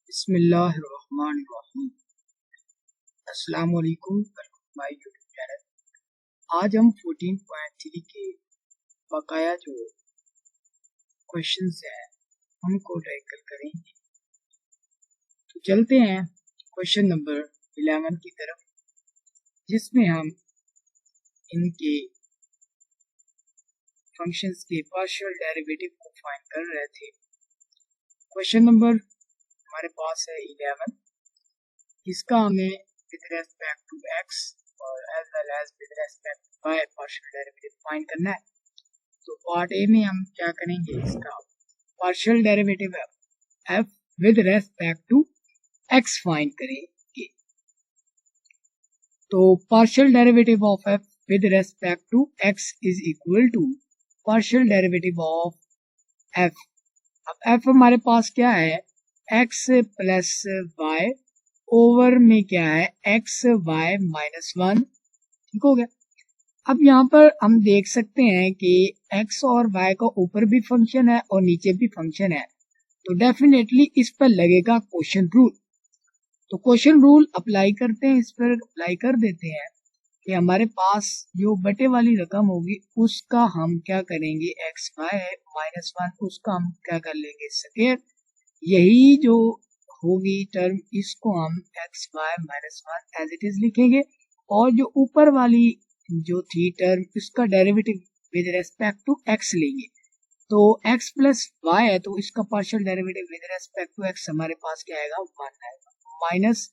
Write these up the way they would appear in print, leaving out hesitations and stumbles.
बिस्मिल्लाहिर्रहमानिर्रहीम। अस्सलाम वालेकुम, welcome to my YouTube channel. आज हम 14.3 के बकाया जो क्वेश्चंस हैं उनको टैकल करेंगे। तो चलते हैं क्वेश्चन नंबर 11 की तरफ, जिसमें हम इनके फंक्शंस के पार्शियल डेरिवेटिव को फाइंड कर रहे थे। क्वेश्चन नंबर हमारे पास है 11। इसका हमें विद रेस्पेक्ट टू एक्स और as well as with respect to Y partial derivative find करना है। तो पार्ट ए में हम क्या करेंगे, इसका partial derivative F with respect to x find करेंगे। तो partial derivative of F with respect to x is equal to partial derivative of F. अब एफ हमारे पास क्या है, एक्स प्लस वाई ओवर में क्या है एक्स वाई माइनस 1। ठीक हो गया। अब यहाँ पर हम देख सकते हैं कि x और y का ऊपर भी फंक्शन है और नीचे भी फंक्शन है, तो डेफिनेटली इस पर लगेगा क्वोशंट रूल। तो क्वोशंट रूल अप्लाई करते हैं, इस पर अप्लाई कर देते हैं कि हमारे पास जो बटे वाली रकम होगी उसका हम क्या करेंगे, एक्स वाई माइनस 1 उसका हम क्या कर लेंगे स्क्वायर। यही जो होगी टर्म इसको हम x y minus 1 as it is लिखेंगे, और जो ऊपर वाली जो थी टर्म इसका derivative with respect to x लेंगे। तो x प्लस वाई है तो इसका partial derivative with respect to x हमारे पास क्या आएगा, 1 आएगा माइनस।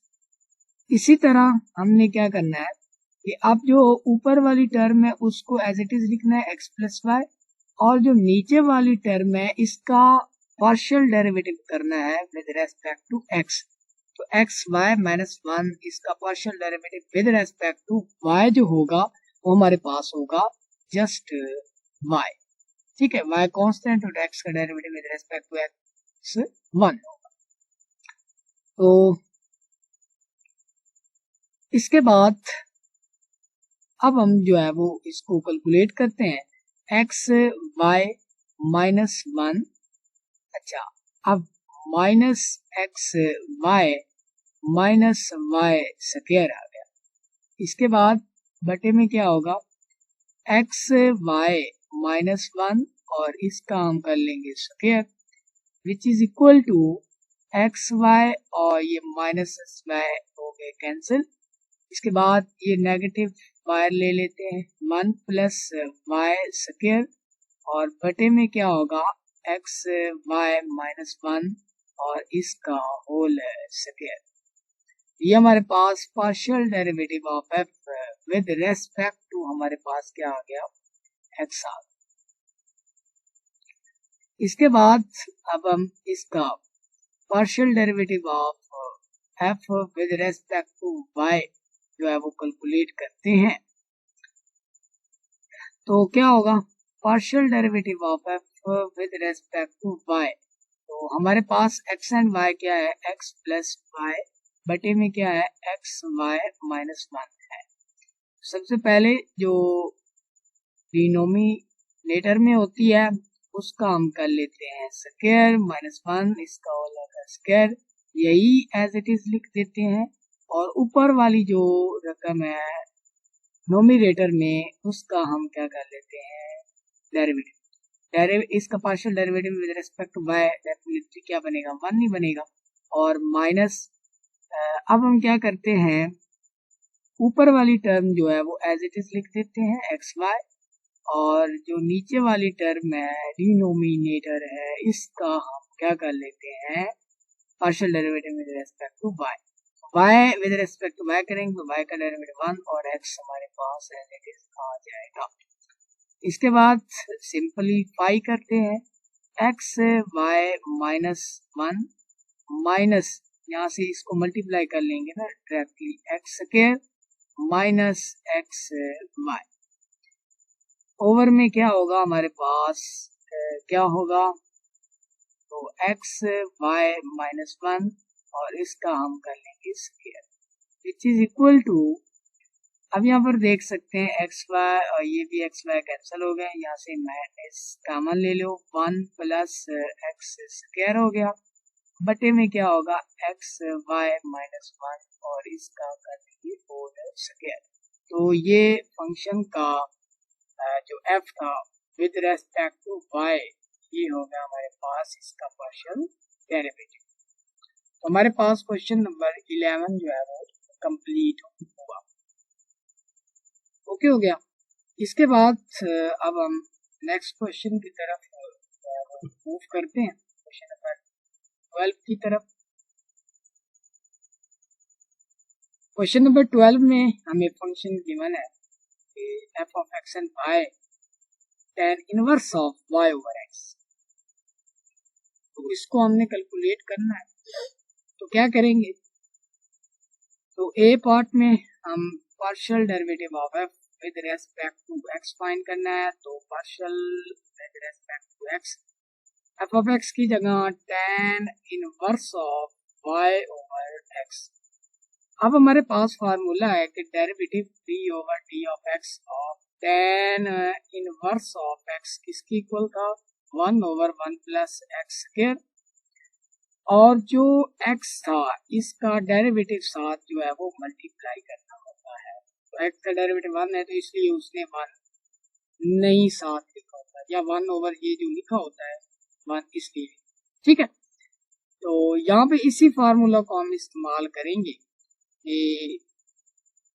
इसी तरह हमने क्या करना है कि अब जो ऊपर वाली टर्म है उसको एज इट इज लिखना है x प्लस वाई, और जो नीचे वाली टर्म है इसका पार्शियल डेरिवेटिव करना है विद रेस्पेक्ट टू x। तो एक्स वाई माइनस 1 इसका partial derivative with respect to y जो होगा वो हमारे पास होगा जस्ट y। ठीक है, y कांस्टेंट और x का derivative with respect to x 1 होगा। तो इसके बाद अब हम जो है वो इसको कैलकुलेट करते हैं, x y माइनस 1। अच्छा, अब minus x y minus y square आ गया। इसके बाद बटे में क्या होगा, एक्स वाई माइनस 1 और इसका हम कर लेंगे square, which is equal to x y और ये माइनस वाई हो गए कैंसिल। इसके बाद ये नेगेटिव वाई ले लेते हैं, 1 प्लस वाई स्क्वायर और बटे में क्या होगा एक्स वाई माइनस 1 और इसका होल स्क्वायर। ये हमारे पास partial derivative of F with respect to हमारे पास क्या आ गया, एक्स आ गया। इसके बाद अब हम इसका partial derivative of F with respect to y जो है वो कैलकुलेट करते हैं। तो क्या होगा, partial derivative of F with respect to y. तो हमारे पास x एंड y क्या है, x प्लस वाई बटे में क्या है एक्स वाई माइनस 1 है। सबसे पहले जो डिनोमिनेटर में होती है उसका हम कर लेते हैं स्क्वायर, माइनस 1 इसका होगा स्क्वायर, यही एज इट इज लिख देते हैं। और ऊपर वाली जो रकम है नोमिनेटर में उसका हम क्या कर लेते हैं डेरिवेटिव। इसका partial derivative with respect to y definitely क्या बनेगा, 1 नहीं बनेगा। और माइनस अब हम क्या करते हैं, ऊपर वाली टर्म जो है वो एज इट इज लिख देते हैं एक्स वाई, और जो नीचे वाली टर्म है डिनोमिनेटर है इसका हम क्या कर लेते हैं partial derivative with respect to y। y with respect to y करेंगे तो y का डेरिवेटिव 1 और x हमारे पास एज इट इज आ जाएगा। इसके बाद सिंपलीफाई करते हैं, एक्स वाई माइनस 1 माइनस यहाँ से इसको मल्टीप्लाई कर लेंगे ना directly, x square minus x y over में क्या होगा हमारे पास क्या होगा, तो एक्स वाई माइनस 1 और इसका हम कर लेंगे square, which is equal to. अब यहाँ पर देख सकते हैं एक्स वाई और ये भी एक्स वाई कैंसिल हो गए, यहाँ से माइनस कॉमन ले लो, 1 प्लस एक्स स्क्वायर हो गया बटे में क्या होगा एक्स वाई माइनस वन और इसका कर देंगे होल स्क्वायर। तो ये फंक्शन का जो एफ था विद रेस्पेक्ट टू वाई ये हो गया हमारे पास इसका पार्शियल डेरिवेटिव। तो हमारे पास क्वेश्चन नंबर 11 जो है वो कंप्लीट हुआ। ओके हो गया। इसके बाद अब हम नेक्स्ट क्वेश्चन की तरफ मूव करते हैं, क्वेश्चन नंबर 12 की तरफ। क्वेश्चन नंबर 12 में हमें फंक्शन गिवन है कि f of x and y tan inverse of y over x। तो इसको हमने कैलकुलेट करना है, तो क्या करेंगे? तो ए पार्ट में हम partial derivative of f with respect to x find करना है। तो partial with respect to x, f of x की जगह tan inverse of y over x। अब हमारे पास फार्मूला है कि derivative d over d of x of tan inverse of x किसकी इक्वल था 1 ओवर 1 प्लस एक्स स्क्वायर, और जो x था इसका डेरिवेटिव साथ जो है वो मल्टीप्लाई करना होता है। तो x का डेरिवेटिव 1 है तो इसलिए उसने 1 नहीं साथ लिखा होता है, या 1 ओवर ये जो लिखा होता है 1 इसलिए। ठीक है, तो यहाँ पे इसी फार्मूला को हम इस्तेमाल करेंगे कि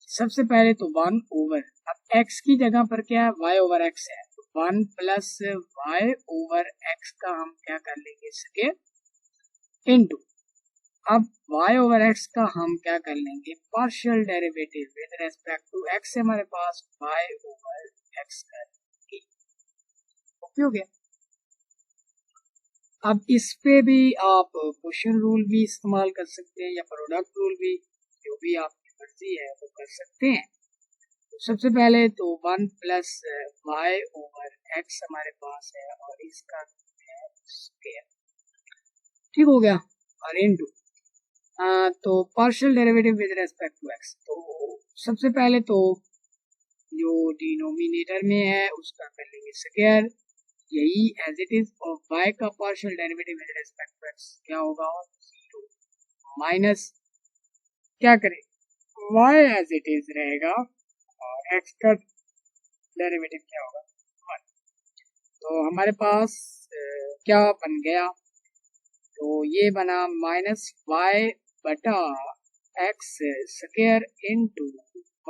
सबसे पहले तो 1 ओवर, अब x की जगह पर क्या है y ओवर x है, तो 1 प्लस वाई ओवर x का हम क्या कर लेंगे स्क्वायर इनटू, अब y ओवर x का हम क्या कर लेंगे partial derivative with respect to x है हमारे पास y ओवर x कर लेंगे। ओके हो गया। अब इस पे भी आप क्वेश्चन रूल भी इस्तेमाल कर सकते हैं या प्रोडक्ट रूल भी, जो भी आपकी मर्जी है वो कर सकते हैं। तो सबसे पहले तो 1 प्लस वाई ओवर एक्स हमारे पास है और इसका है स्क्वायर। ठीक हो गया। और इनटू तो partial derivative with respect to x, तो सबसे पहले तो जो डिनोमिनेटर में है उसका कर लेंगे स्क्वायर, यही एज इट इज, और y का partial derivative with respect to x क्या होगा 0 माइनस क्या करें y एज इट इज रहेगा और x का डेरिवेटिव क्या होगा 1। तो हमारे पास क्या बन गया, तो ये बना माइनस y बटा x square into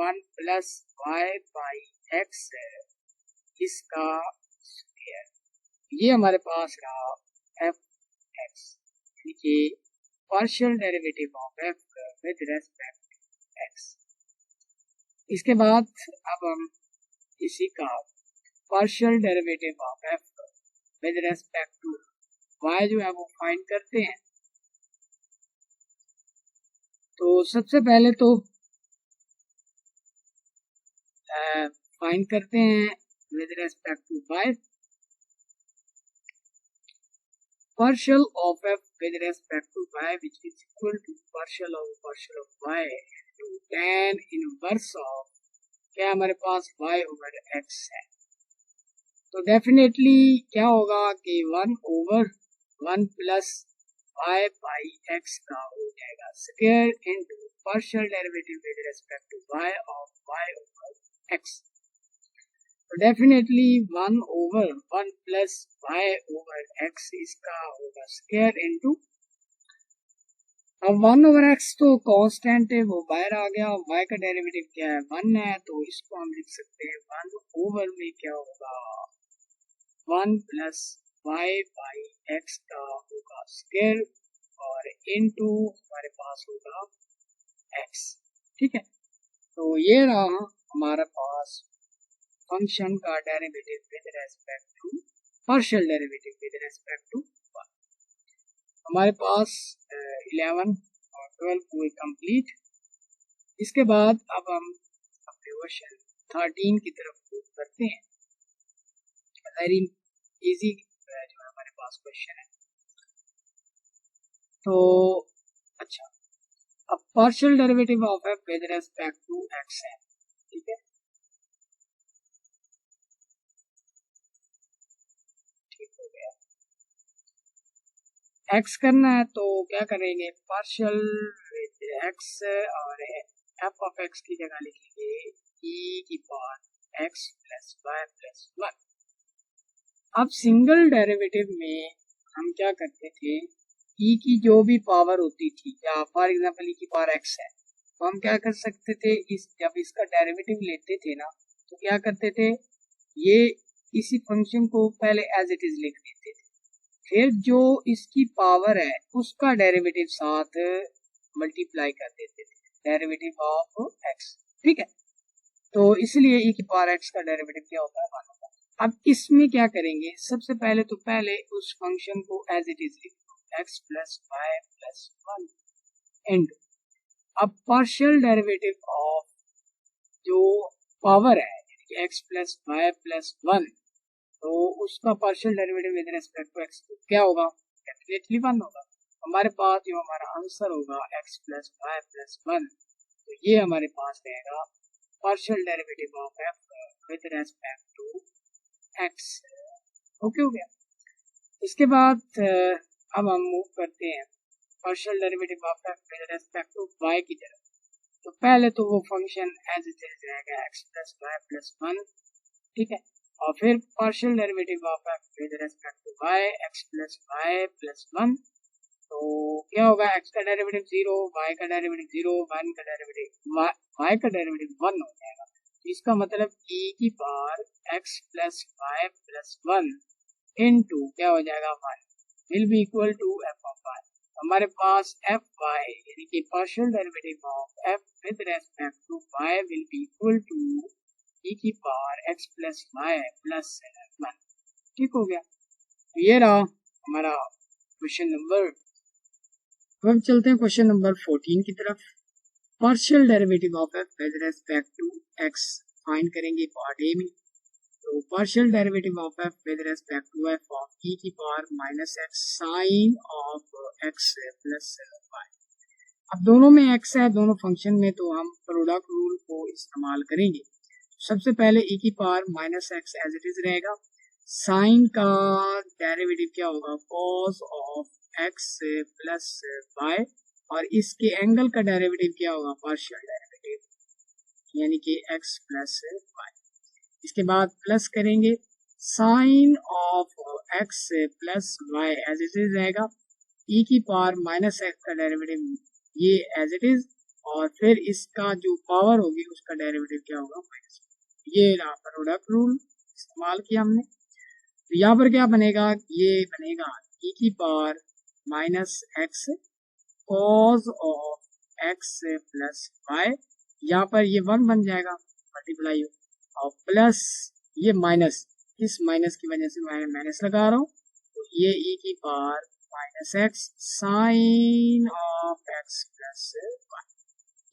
1 plus y by x इसका स्क्वायर। ये हमारे पास रहा एफ एक्स, देखिए partial derivative of F with respect x. इसके बाद अब हम इसी का partial derivative of F with respect to y जो है वो फाइंड करते हैं। तो सबसे पहले तो फाइंड करते हैं with respect to y partial of f with respect to y which is equal to partial of y to tan inverse of क्या हमारे पास y over x है। तो डेफिनेटली क्या होगा कि 1 over 1 plus y by x का हो जाएगा square into partial derivative with respect to y of y over x। तो definitely 1 over 1 plus y over x इसका होगा स्क्वायर इनटू, अब 1 ओवर एक्स तो कांस्टेंट है वो बाहर आ गया, y का डेरिवेटिव क्या है 1 है, तो इसको हम लिख सकते हैं 1 ओवर में क्या होगा 1 प्लस वाई बाई एक्स का होगा स्क्वायर और इनटू हमारे पास होगा x। ठीक है, तो ये रहा हमारे पास फंक्शन का derivative with respect to partial derivative with respect to 1। हमारे पास 11 और 12 हुए कंप्लीट। इसके बाद अब हम अपने क्वेश्चन 13 की तरफ मूव करते हैं। वेरी इजी जो हमारे पास क्वेश्चन है। तो अच्छा, अब partial derivative of F with respect to x है। ठीक है, एक्स करना है तो क्या करेंगे, पार्शियल विद एक्स और एफ ऑफ एक्स की जगह लिखेंगे ई की power x plus y plus one. अब सिंगल डेरिवेटिव में हम क्या करते थे, ई की जो भी पावर होती थी, या फॉर एग्जांपल ई की पावर एक्स है, तो हम क्या कर सकते थे, इस जब इसका डेरिवेटिव लेते थे ना, तो क्या करते थे, ये इसी फंक्शन को पहले एज इट इज लिख देते थे, फिर जो इसकी पावर है उसका डेरिवेटिव साथ मल्टीप्लाई कर देते थे, डेरिवेटिव ऑफ एक्स। ठीक है, तो इसलिए ई की पावर एक्स का डेरिवेटिव क्या होता है, 1 होता है। अब इसमें क्या करेंगे, सबसे पहले तो पहले उस फंक्शन को एज इट इज लिख दो, x plus y plus one into, अब पार्शियल डेरिवेटिव ऑफ जो पावर है x plus y plus one, तो उसका partial derivative with respect to x क्या होगा, डेफिनेटली 1 होगा। हमारे पास जो हमारा आंसर होगा x plus y plus one, तो ये हमारे पास रहेगा partial derivative of F with respect to x. Okay हो गया। इसके बाद अब हम मूव करते हैं partial derivative of F with respect to y की तरफ। तो पहले तो वो फंक्शन एज इट इज रहेगा x plus y plus one, ठीक है, और फिर partial derivative of F with respect to y x plus y plus one, तो क्या होगा, एक्स का डेरिवेटिव 0, वाई का डेरिवेटिव 0, वन का डेरिवेटिव वाई का डेरिवेटिव 1 हो जाएगा। इसका मतलब e की power x plus y plus one into क्या हो जाएगा 1 will be equal to f of y. हमारे पास एफ वाई यानी कि partial derivative of F with respect to y will be equal to e की power x plus y plus one. ठीक हो गया, तो ये रहा हमारा क्वेश्चन नंबर। अब चलते हैं क्वेश्चन नंबर 14 की तरफ। Partial derivative of F with respect to x find करेंगे पार्ट ए में। तो partial derivative of F with respect to f of e की power minus x sine of x plus y. अब दोनों में x है, दोनों फंक्शन में, तो हम प्रोडक्ट रूल को इस्तेमाल करेंगे। सबसे पहले ई की power minus x as it is रहेगा, साइन का डेरिवेटिव क्या होगा, cos of x plus y, और इसके एंगल का डेरिवेटिव क्या होगा, पार्शियल डेरिवेटिव यानी कि x प्लस वाई। इसके बाद प्लस करेंगे sine of x plus y as it is रहेगा, e की पावर माइनस एक्स का डेरिवेटिव ये एज इट इज, और फिर इसका जो पावर होगी उसका डेरिवेटिव क्या होगा, माइनस। ये रहा प्रोडक्ट रूल इस्तेमाल किया हमने। तो यहाँ पर क्या बनेगा, ये बनेगा e की power minus x cos of x plus y, यहाँ पर ये 1 बन जाएगा मल्टीप्लाई, और प्लस ये माइनस, इस माइनस की वजह से मैं माइनस लगा रहा हूँ, तो ये e की power minus x sine of x plus y.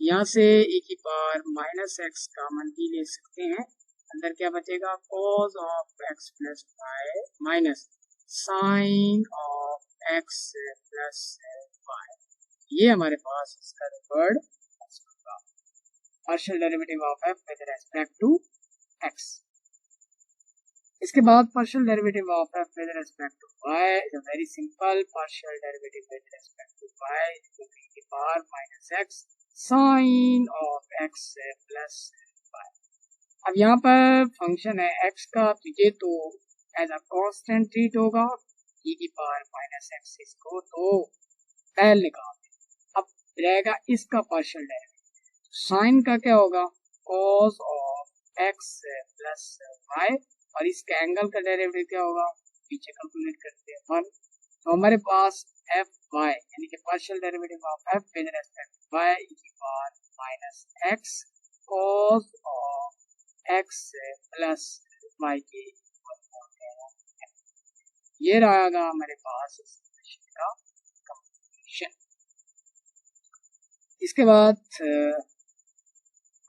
यहाँ से e की पावर माइनस एक्स कॉमन भी ले सकते हैं, अंदर क्या बचेगा, cos of x plus y minus sine of x plus y. ये हमारे पास इसका third partial derivative of F with respect to x. इसके बाद partial derivative of F with respect to y is very simple, partial derivative with respect to y is e की power minus x sine of x plus y. अब यहाँ पर function है x का, तो ये तो एज अ कांस्टेंट ट्रीट होगा, e की पावर माइनस एक्स इसको तो पहले निकाल, अब रहेगा इसका पार्शियल डेरिवेटिव, साइन का क्या होगा, cos of x plus y, और इसका एंगल का डेरिवेटिव क्या होगा, पीछे कैलकुलेट करते हैं 1। तो हमारे पास एफ वाई यानी कि partial derivative of F with respect to y e की power minus x cos of x plus y के, ये रहेगा हमारे पास इस क्वेश्चन का कंक्लूजन। इसके बाद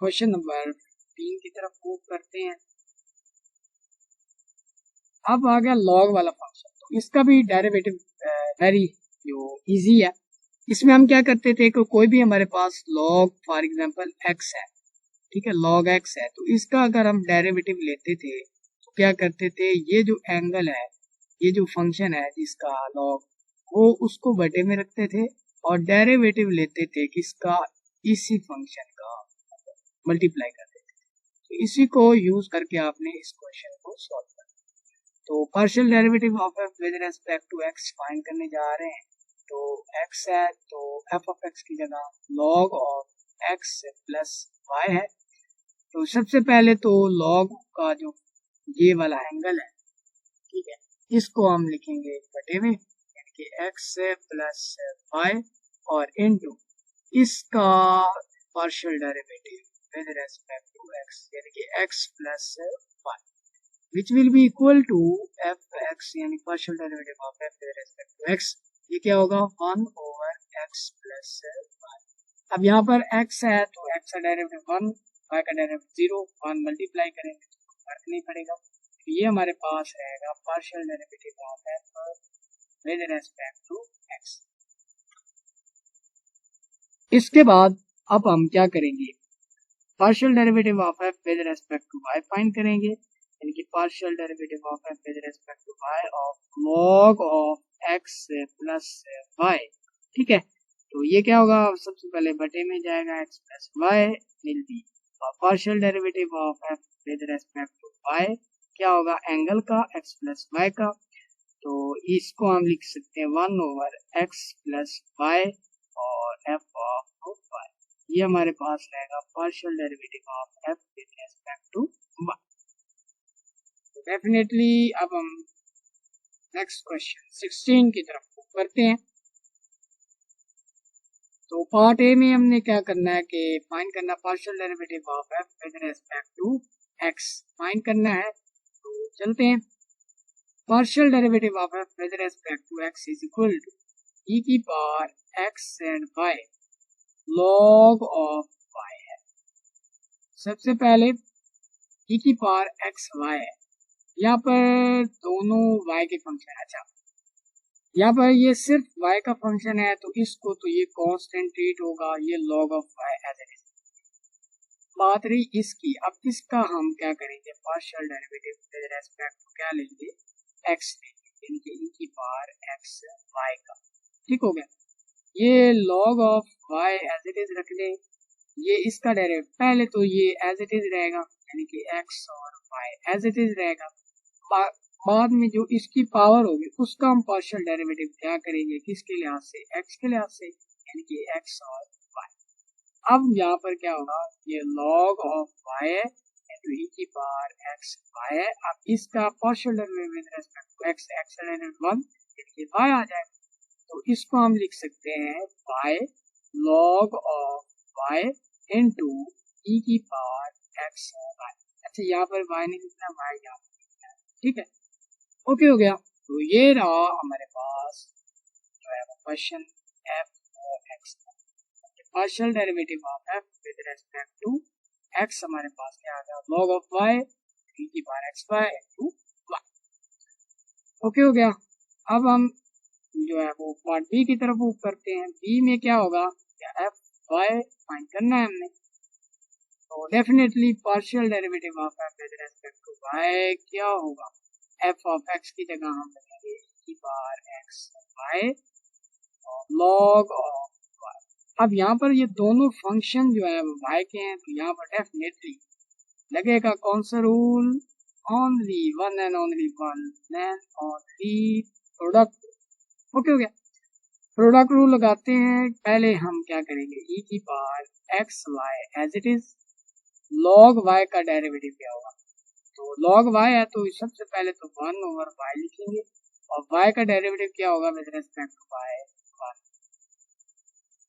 क्वेश्चन नंबर 3 की तरफ मूव करते हैं। अब आ गया लॉग वाला फंक्शन, तो इसका भी डेरिवेटिव वेरी जो इजी है। इसमें हम क्या करते थे कि कोई भी हमारे पास लॉग फॉर एग्जांपल x है, ठीक है, लॉग x है, तो इसका अगर हम डेरिवेटिव लेते थे तो क्या करते थे, ये जो एंगल है, ये जो फंक्शन है जिसका लॉग, वो उसको बटे में रखते थे और डेरिवेटिव लेते थे किसका, इसी फंक्शन का मल्टीप्लाई करते थे। तो इसी को यूज करके आपने इस क्वेश्चन को सॉल्व करना। तो partial derivative of F with respect to x find करने जा रहे हैं। तो एक्स है तो एफ ऑफ एक्स की जगह log of x plus y है। तो सबसे पहले तो लॉग का जो ये वाला एंगल है, ठीक है, इसको हम लिखेंगे बटे में, यानी कि एक्स प्लस वाई और इनटू इसका partial derivative with respect to x, यानी कि x plus y, which will be equal to fx यानी partial derivative of f with respect to x। ये क्या होगा 1 over x plus y। अब यहाँ पर x है तो x का डेरिवेटिव 1, y का डेरिवेटिव 0, 1 मल्टीप्लाई करेंगे तो फर्क नहीं पड़ेगा। तो ये हमारे पास रहेगा partial derivative of f with respect to x। इसके बाद अब हम क्या करेंगे, partial derivative of f with respect to y find करेंगे, यानी कि partial derivative of F with respect to y of log of x plus y. ठीक है, तो ये क्या होगा, सबसे पहले बटे में जाएगा x plus y will be और partial derivative of F with respect to y क्या होगा, एंगल का एक्स प्लस वाई का। तो इसको हम लिख सकते हैं 1 ओवर एक्स प्लस वाई और एफ ऑफ वाई। ये हमारे पास रहेगा partial derivative of F with respect to y. Definitely अब हम नेक्स्ट क्वेश्चन 16 की तरफ करते हैं। तो पार्ट ए में हमने क्या करना है कि फाइंड करना partial derivative of F with respect to x find करना है। तो चलते हैं, partial derivative of F with respect to x is equal to e की power x and y log of y है। सबसे पहले ई की पावर एक्स वाई है, यहाँ पर दोनों y के फंक्शन है। अच्छा, यहाँ पर ये सिर्फ y का फंक्शन है तो इसको तो ये कांस्टेंट ट्रीट होगा, ये log of y as it is. बात रही इसकी, अब इसका हम क्या करेंगे, partial derivative with respect to क्या लेंगे, x लेंगे, यानी कि e की पावर x y का। ठीक हो गया, ये log of y as it is रख ले, ये इसका डेरिवेटिव पहले तो ये एज इट इज रहेगा, यानी कि x और y एज इट इज रहेगा। बाद में जो इसकी पावर होगी उसका हम पार्शियल डेरिवेटिव क्या करेंगे, किसके लिहाज से, x के लिहाज से, यानी कि x और y। अब यहाँ पर क्या होगा, ये log ऑफ y है इंटू e की पावर x y है। अब इसका partial derivative with respect to x, x derivative 1 यानी कि y आ जाएगा। तो इसको हम लिख सकते हैं y log of y into e की पावर x y। अच्छा, यहाँ पर y नहीं लिखना, y यहाँ पर लिखना है। ठीक है, ओके हो गया। तो ये रहा हमारे पास जो है question f of x, partial derivative of F with respect to x हमारे पास क्या आ गया, लॉग ऑफ वाई e की power x y into y. Okay हो गया। अब हम जो है वो पार्ट बी की तरफ मूव करते हैं। बी में क्या होगा, क्या एफ वाई फाइंड करना है हमने। तो definitely partial derivative of F with respect to y क्या होगा, एफ ऑफ एक्स की जगह हम लिखेंगे e की पावर एक्स वाई और लॉग ऑफ वाई। अब यहाँ पर ये दोनों फंक्शन जो है वो वाई के हैं, तो यहाँ पर डेफिनेटली लगेगा कौन सा rule, only one and only one and only product. Okay हो गया, प्रोडक्ट रूल लगाते हैं। पहले हम क्या करेंगे, e की power x y as it is, log y का डेरिवेटिव क्या होगा, तो log y है तो सबसे पहले तो 1 ओवर y लिखेंगे और y का डेरिवेटिव क्या होगा with respect to y 1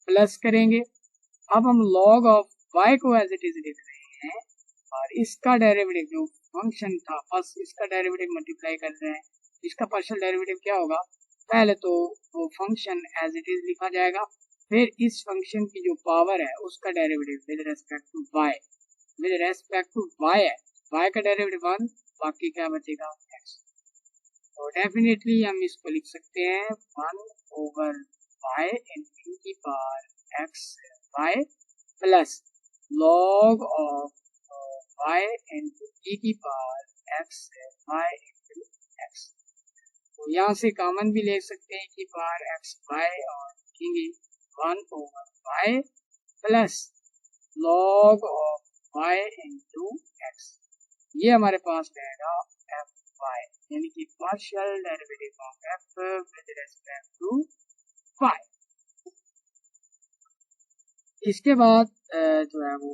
plus करेंगे। अब हम log ऑफ y को एज इट इज लिख रहे हैं और इसका डेरिवेटिव जो फंक्शन था बस इसका डेरिवेटिव मल्टीप्लाई कर रहे हैं। इसका पार्शियल डेरिवेटिव क्या होगा, पहले तो वो फंक्शन एज इट इज लिखा जाएगा, फिर इस फंक्शन की जो पावर है उसका derivative with respect to y, with respect to y है, y का डेरिवेटिव 1, बाकी क्या बचेगा x। तो डेफिनेटली हम इसको लिख सकते हैं 1 ओवर y इंटू की power x y plus log of y into e की power x y into x। तो यहाँ से कॉमन भी ले सकते हैं कि पावर एक्स वाई और लिखेंगे 1/y plus log of y into x. ये हमारे पास रहेगा एफ वाई, यानी कि partial derivative of F with respect to y. इसके बाद जो है वो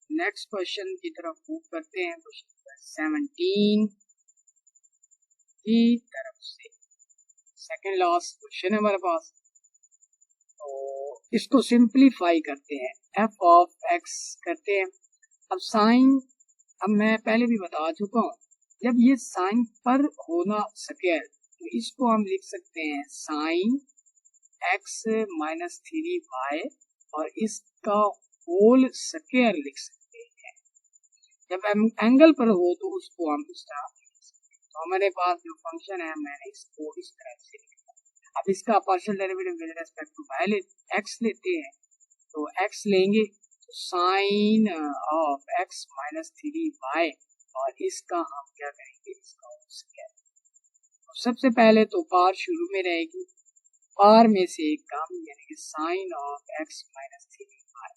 नेक्स्ट क्वेश्चन की तरफ मूव करते हैं। क्वेश्चन 17 की तरफ से सेकंड लास्ट क्वेश्चन है हमारे पास। तो इसको सिंप्लीफाई करते हैं, एफ ऑफ एक्स करते हैं। अब साइन, अब मैं पहले भी बता चुका हूँ, जब ये साइन पर होना स्क्वायर तो इसको हम लिख सकते हैं साइन एक्स माइनस 3y और इसका होल स्क्वायर लिख सकते हैं। जब एंगल पर हो तो उसको हम इस तरह लिख सकते हैं। तो हमारे पास जो फंक्शन है मैंने इसको इस तरह से लिखा। अब इसका partial derivative with respect to y x लेते हैं, तो एक्स लेंगे तो sign of x minus 3y और इसका हम क्या करेंगे, इसका होल स्क्वायर। तो सबसे पहले तो पार शुरू में रहेगी, पार में से एक कम यानी कि sign of x minus 3y।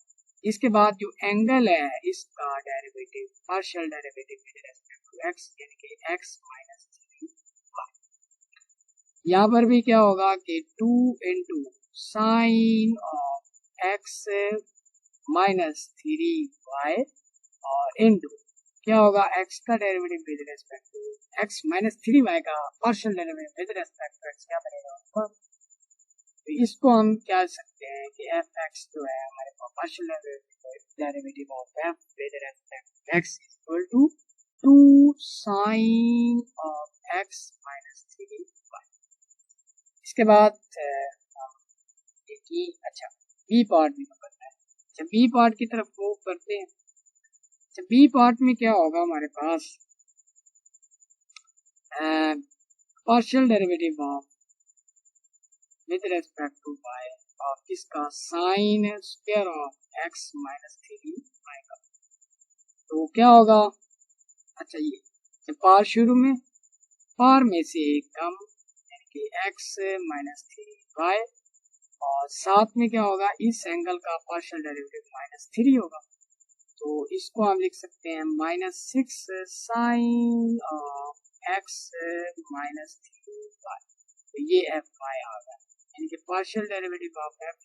इसके बाद जो एंगल है इसका derivative, partial derivative with respect to x यानी कि एक्स माइनस 3y। यहाँ पर भी क्या होगा कि 2 into sine of x minus 3y और इंटू क्या होगा एक्स का derivative with respect to x minus 3y का partial derivative with respect to x क्या बनेगा। तो इसको हम क्या सकते हैं कि एफ एक्स जो है हमारे पास partial derivative of F with respect to x equal to 2 sine of x minus 3y। इसके बाद अच्छा बी पार्ट भी तो करना है। अच्छा बी पार्ट की तरफ मूव करते हैं। अच्छा बी पार्ट में क्या होगा हमारे पास, partial derivative of with respect to y और किसका sine square of x minus 3y का। तो क्या होगा, अच्छा ये पार शुरू में, पार में से एक कम यानी कि x माइनस 3y और साथ में क्या होगा इस एंगल का पार्शियल डेरिवेटिव माइनस 3 होगा। तो इसको हम लिख सकते हैं minus 6 sine of x minus 3y। तो ये एफ वाई आ गया, यानी कि partial derivative of F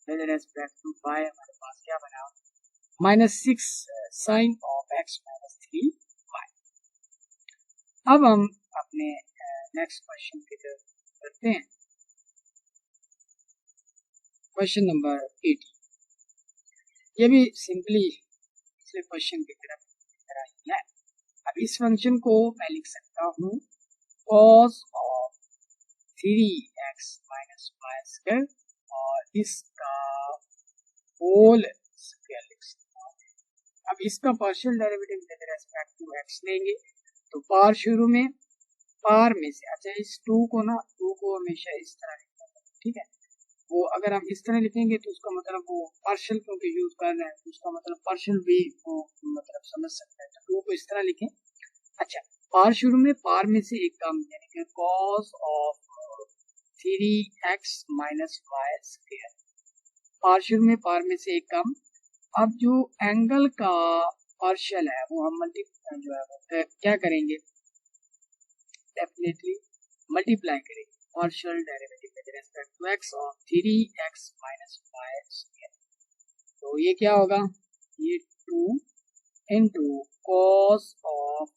with respect to y हमारे पास क्या बना, minus 6 sine of x minus 3y। अब हम अपने नेक्स्ट क्वेश्चन की तरफ करते हैं। क्वेश्चन नंबर 18, ये भी सिंपली पिछले क्वेश्चन की तरह ही है। अब इस फंक्शन को मैं लिख सकता हूँ cos of 3x minus y square और इसका होल स्क्वायर लिख सकता हूँ। अब इसका partial derivative with respect to x लेंगे तो पार शुरू में, पार में से, अच्छा इस 2 को ना, 2 को हमेशा इस तरह लिखना है, ठीक है। वो अगर हम इस तरह लिखेंगे तो उसका मतलब वो पार्शियल क्योंकि यूज कर रहे हैं तो उसका मतलब पार्शियल भी वो मतलब समझ सकते हैं। तो 2 को इस तरह लिखें। अच्छा पार शुरू में, पार में से एक कम यानी कि cos of 3x minus y square, पार शुरू में, पार में से एक कम। अब जो एंगल का पार्शियल है वो हम जो है वो क्या करेंगे, डेफिनेटली मल्टीप्लाई करेंगे partial derivative with respect to x of 3x minus y square. तो ये क्या होगा, ये 2 into cos of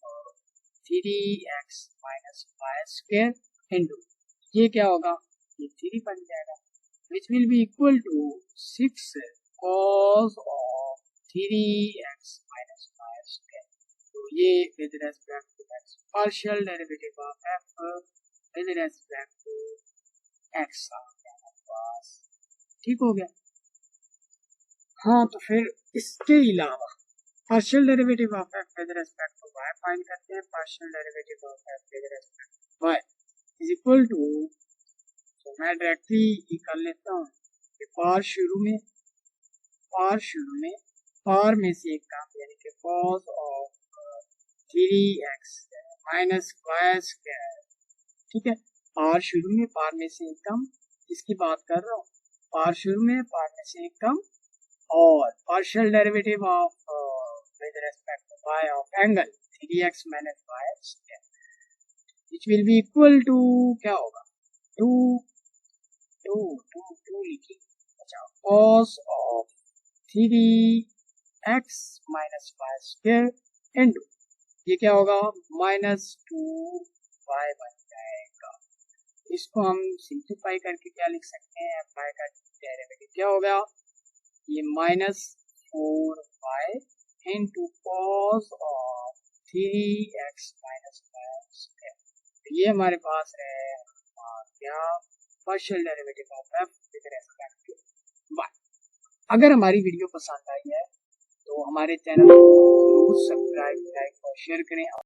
3x minus y square into ये क्या होगा, ये 3 बन जाएगा, which will be equal to 6 cos of 3x minus y square. तो ये with respect to x partial derivative of f with respect to x आ गया हमारे पास, ठीक हो गया। हाँ तो फिर इसके अलावा partial derivative of f with respect to y find करते हैं। Partial derivative of f with respect to y is equal to, तो मैं डायरेक्टली ये कर लेता हूँ कि पार शुरू में, पार शुरू में, पार में से एक काम यानी कि cos of 3x minus y square, ठीक है। पार शुरू में पार में से कम, इसकी बात कर रहा हूँ। पार शुरू में पार में से कम, और partial derivative of with respect to y of angle 3x minus y which will be equal to क्या होगा, टू टू टू टू लिखिए। अच्छा, cos of 3x minus y square into ये क्या होगा, -2y बन जाएगा। इसको हम सिंप्लीफाई करके क्या लिख सकते हैं, y का डेरिवेटिव क्या हो गया, ये -4y into cos of 3x minus y square. ये हमारे पास है क्या, partial derivative of f with respect to y। अगर हमारी वीडियो पसंद आई है तो हमारे चैनल को सब्सक्राइब, लाइक और शेयर करें।